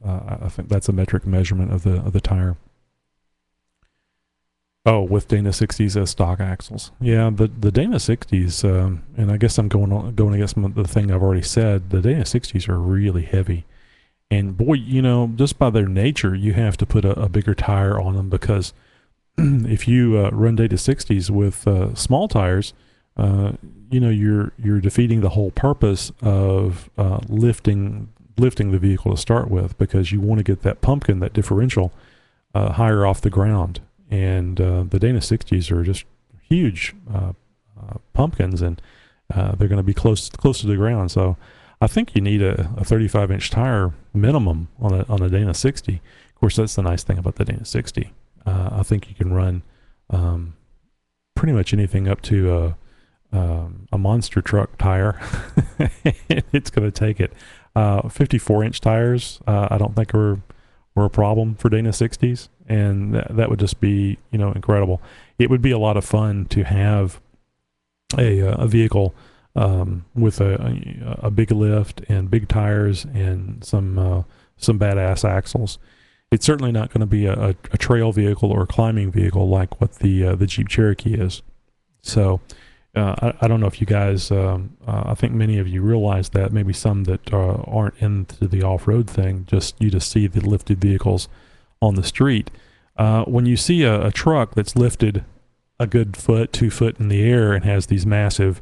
I think that's a metric measurement of the tire. Oh, with Dana 60s as stock axles. Yeah, the Dana 60s, and I guess I'm going against the thing I've already said. The Dana 60s are really heavy. And boy, you know, just by their nature, you have to put a bigger tire on them, because if you run Dana 60s with small tires, you know, you're defeating the whole purpose of lifting the vehicle to start with, because you want to get that pumpkin, that differential, higher off the ground. And the Dana 60s are just huge pumpkins, and they're going to be close to the ground. So I think you need a 35-inch tire minimum on a Dana 60. Of course, that's the nice thing about the Dana 60. I think you can run pretty much anything up to a monster truck tire. It's going to take it. 54-inch tires, I don't think were a problem for Dana 60s, and that would just be, you know, incredible. It would be a lot of fun to have a vehicle with a big lift and big tires and some badass axles. It's certainly not going to be a trail vehicle or a climbing vehicle like what the Jeep Cherokee is. So I don't know if you guys, I think many of you realize that, maybe some that aren't into the off-road thing, you just see the lifted vehicles on the street. When you see a truck that's lifted a good 2 foot in the air and has these massive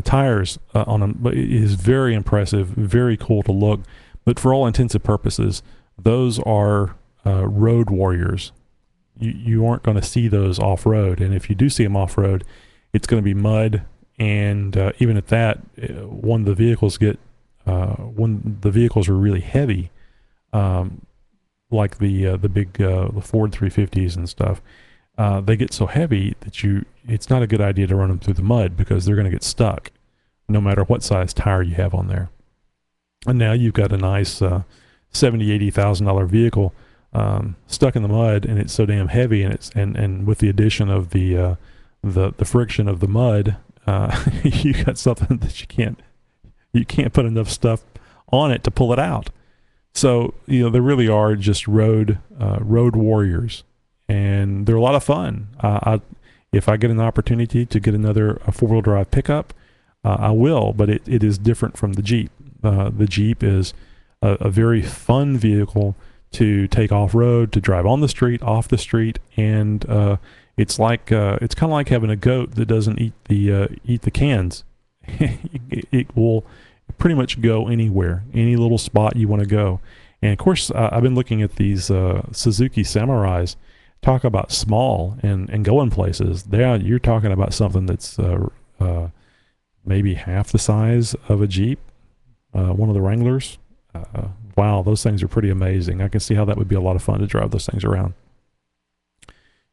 tires on them, it is very impressive, very cool to look. But for all intents and purposes, those are road warriors. You aren't going to see those off-road, and if you do see them off-road, it's going to be mud, and even at that, when the vehicles are really heavy, like the big Ford 350s and stuff, they get so heavy that it's not a good idea to run them through the mud, because they're going to get stuck no matter what size tire you have on there. And now you've got a nice $70,000-$80,000 vehicle stuck in the mud, and it's so damn heavy, and with the addition of the friction of the mud, you got something that you can't put enough stuff on it to pull it out. So, you know, they really are just road warriors, and they're a lot of fun. If I get an opportunity to get a 4-wheel drive pickup, I will, but it is different from the Jeep. The Jeep is a very fun vehicle to take off-road, to drive on the street, off the street, and it's kind of like having a goat that doesn't eat the cans. It will pretty much go anywhere, any little spot you want to go. And of course, I've been looking at these Suzuki Samurais. Talk about small and going places. There, you're talking about something that's maybe half the size of a Jeep, one of the Wranglers. Wow, those things are pretty amazing. I can see how that would be a lot of fun to drive those things around.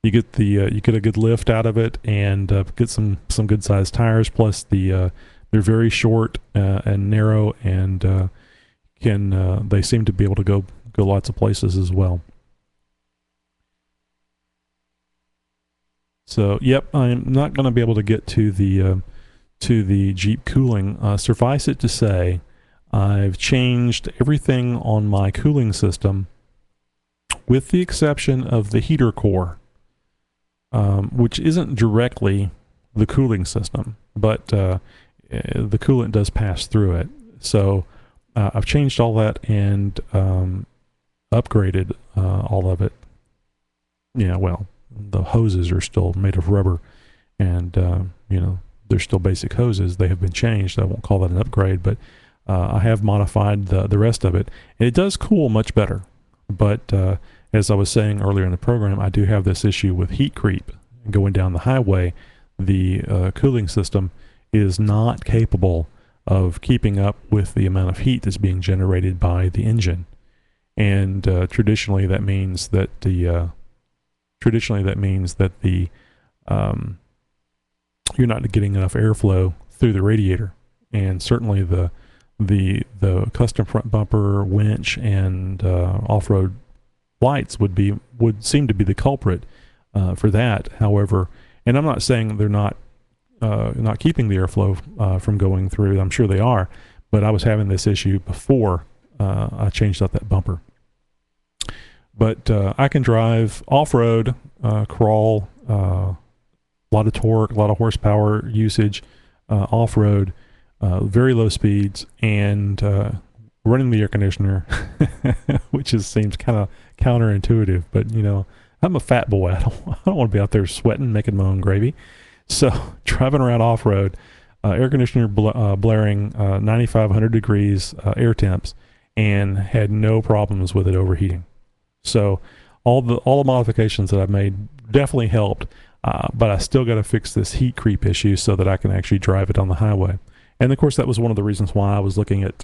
You get you get a good lift out of it, and get some good sized tires. Plus they're very short and narrow, and they seem to be able to go lots of places as well. So, yep, I'm not going to be able to get to the Jeep cooling. Suffice it to say, I've changed everything on my cooling system, with the exception of the heater core, which isn't directly the cooling system, but the coolant does pass through it. So I've changed all that and upgraded all of it. Yeah, well, the hoses are still made of rubber, and they're still basic hoses. They have been changed. I won't call that an upgrade, but I have modified the rest of it, and it does cool much better. But as I was saying earlier in the program, I do have this issue with heat creep. Going down the highway, the cooling system is not capable of keeping up with the amount of heat that's being generated by the engine. And traditionally that means that the you're not getting enough airflow through the radiator. And certainly the custom front bumper, winch, and off-road lights would seem to be the culprit for that. However, and I'm not saying they're not keeping the airflow from going through. I'm sure they are, but I was having this issue before I changed out that bumper. But I can drive off-road, crawl, a lot of torque, a lot of horsepower usage, off-road, very low speeds, and running the air conditioner, which seems kind of counterintuitive. But I'm a fat boy. I don't want to be out there sweating, making my own gravy. So driving around off-road, air conditioner blaring 95, 100 degrees air temps, and had no problems with it overheating. So all the modifications that I've made definitely helped, but I still got to fix this heat creep issue so that I can actually drive it on the highway. And of course, that was one of the reasons why I was looking at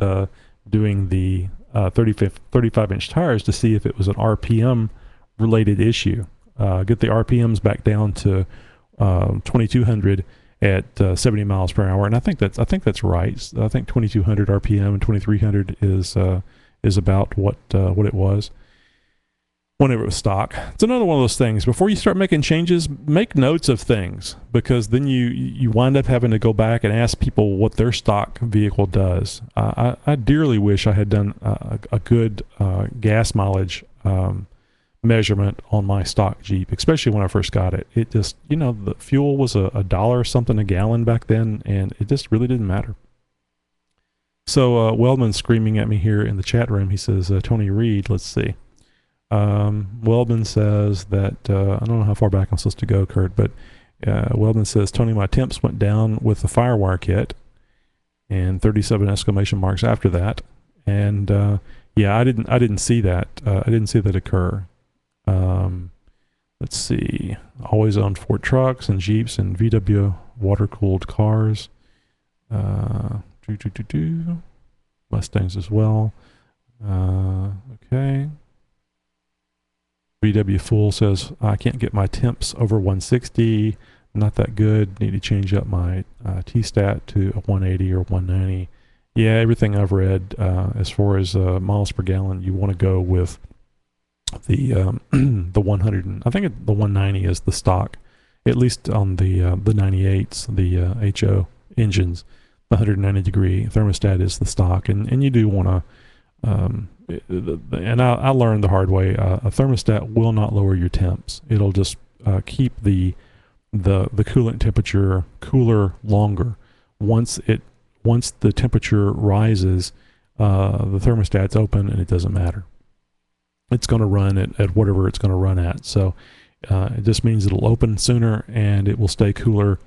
doing the 35-inch tires to see if it was an RPM related issue. Get the RPMs back down to 2200 at 70 miles per hour, and I think that's right. I think 2200 RPM and 2300 is about what it was whenever it was stock. It's another one of those things. Before you start making changes, make notes of things, because then you wind up having to go back and ask people what their stock vehicle does. I dearly wish I had done a good gas mileage measurement on my stock Jeep, especially when I first got it. It just, the fuel was $1 something a gallon back then, and it just really didn't matter. So Weldman's screaming at me here in the chat room. He says, Tony Reed, let's see. Weldman says that, I don't know how far back I'm supposed to go, Kurt, but Weldman says, Tony, my temps went down with the Firewire kit, and 37 exclamation marks after that. And yeah, I didn't see that. I didn't see that occur. Let's see. Always owned Ford trucks and Jeeps and VW water-cooled cars. Mustangs as well. Okay. VW Fool says, I can't get my temps over 160. Not that good. Need to change up my T-stat to a 180 or 190. Yeah, everything I've read as far as miles per gallon, you want to go with the 100. I think the 190 is the stock, at least on the 98s, the HO engines. The 190 degree thermostat is the stock, and you do want to. And I learned the hard way. A thermostat will not lower your temps. It'll just keep the coolant temperature cooler longer. Once the temperature rises, the thermostat's open and it doesn't matter. It's going to run at whatever it's going to run at. So it just means it'll open sooner and it will stay cooler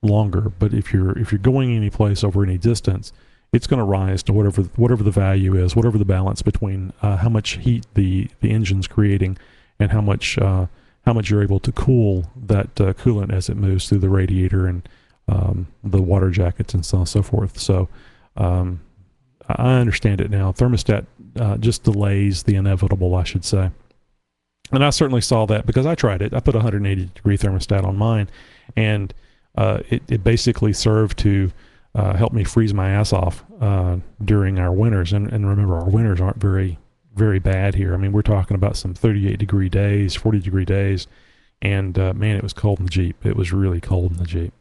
longer. But if you're going any place over any distance, it's going to rise to whatever the value is, whatever the balance between how much heat the engine's creating and how much you're able to cool that coolant as it moves through the radiator and the water jackets and so on and so forth. So I understand it now. Thermostat just delays the inevitable, I should say. And I certainly saw that because I tried it. I put a 180 degree thermostat on mine, and it basically served to help me freeze my ass off during our winters. And remember, our winters aren't very, very bad here. I mean, we're talking about some 38 degree days, 40 degree days. And man, it was cold in the Jeep. It was really cold in the Jeep.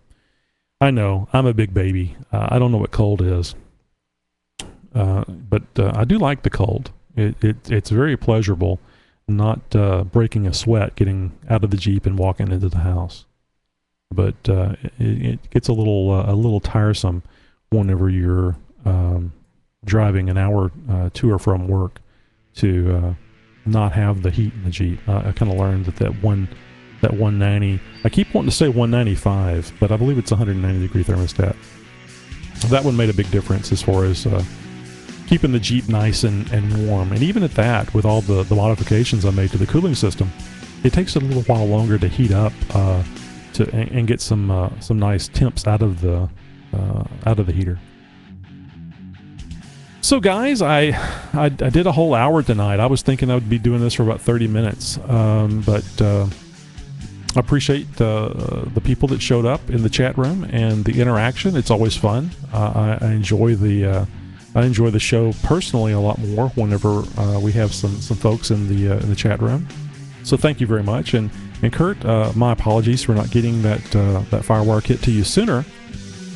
I know, I'm a big baby. I don't know what cold is. But I do like the cold. It's very pleasurable not breaking a sweat getting out of the Jeep and walking into the house. but it gets a little tiresome whenever you're driving an hour to or from work to not have the heat in the Jeep. I kind of learned that 190, I keep wanting to say 195, but I believe it's 190 degree thermostat. That one made a big difference as far as keeping the Jeep nice and warm. And even at that, with all the modifications I made to the cooling system, it takes a little while longer to heat up and get some nice temps out of the heater. So guys, I did a whole hour tonight. I was thinking I would be doing this for about 30 minutes, but I appreciate the people that showed up in the chat room and the interaction. It's always fun. I enjoy the show personally a lot more whenever we have some folks in the chat room. So thank you very much. And Kurt, my apologies for not getting that FireWire kit to you sooner,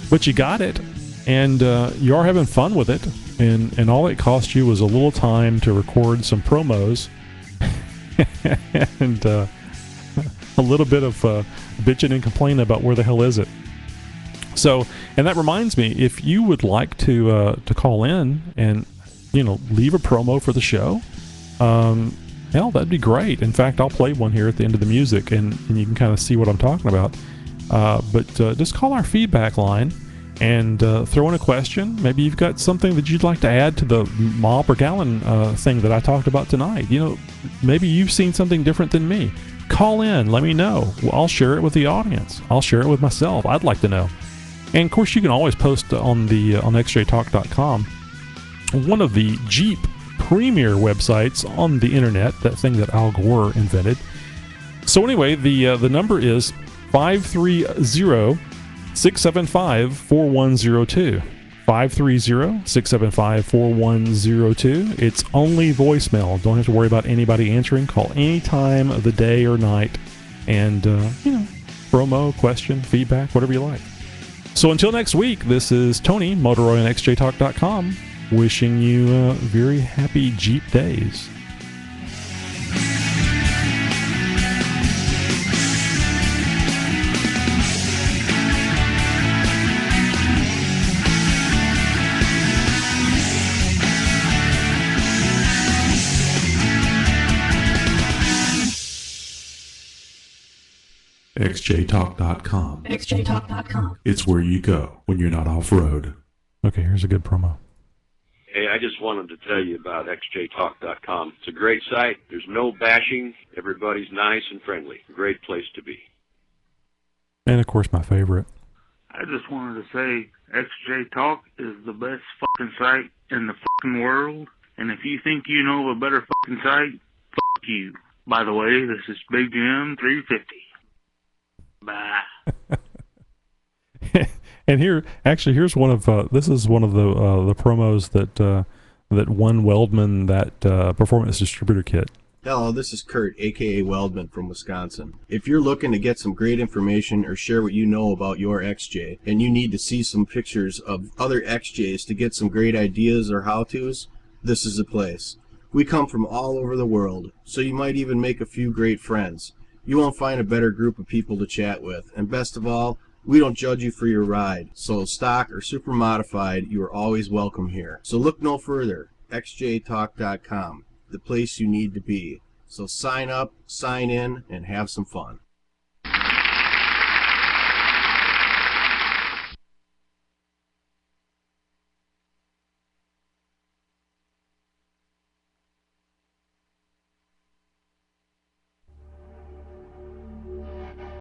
but you got it, and you are having fun with it. And all it cost you was a little time to record some promos and a little bit of bitching and complaining about where the hell is it. So, and that reminds me, if you would like to call in and leave a promo for the show, hell, that'd be great. In fact, I'll play one here at the end of the music, and you can kind of see what I'm talking about. But just call our feedback line and throw in a question. Maybe you've got something that you'd like to add to the mile per gallon thing that I talked about tonight. Maybe you've seen something different than me. Call in, let me know. Well, I'll share it with the audience. I'll share it with myself. I'd like to know. And of course, you can always post on xjtalk.com, one of the Jeep premier websites on the internet, that thing that Al Gore invented. So anyway, the number is 530-675-4102. 530-675-4102. It's only voicemail. Don't have to worry about anybody answering. Call any time of the day or night. And, promo, question, feedback, whatever you like. So until next week, this is Tony, Motoroy on xjtalk.com, wishing you very happy Jeep days. xjtalk.com. xjtalk.com. It's where you go when you're not off-road. Okay, here's a good promo. Hey, I just wanted to tell you about xjtalk.com. It's a great site. There's no bashing. Everybody's nice and friendly. Great place to be. And, of course, my favorite. I just wanted to say XJ Talk is the best fucking site in the fucking world. And if you think you know of a better fucking site, fuck you. By the way, this is Big Jim 350. Bye. And here's one of this is one of the promos that won Weldman that performance distributor kit. Hello, this is Kurt, aka Weldman from Wisconsin. If you're looking to get some great information or share what you know about your XJ, and you need to see some pictures of other XJs to get some great ideas or how-tos, this is the place. We come from all over the world, so you might even make a few great friends. You won't find a better group of people to chat with, and best of all, we don't judge you for your ride, so stock or super modified, you are always welcome here. So look no further, xjtalk.com, the place you need to be. So sign up, sign in, and have some fun.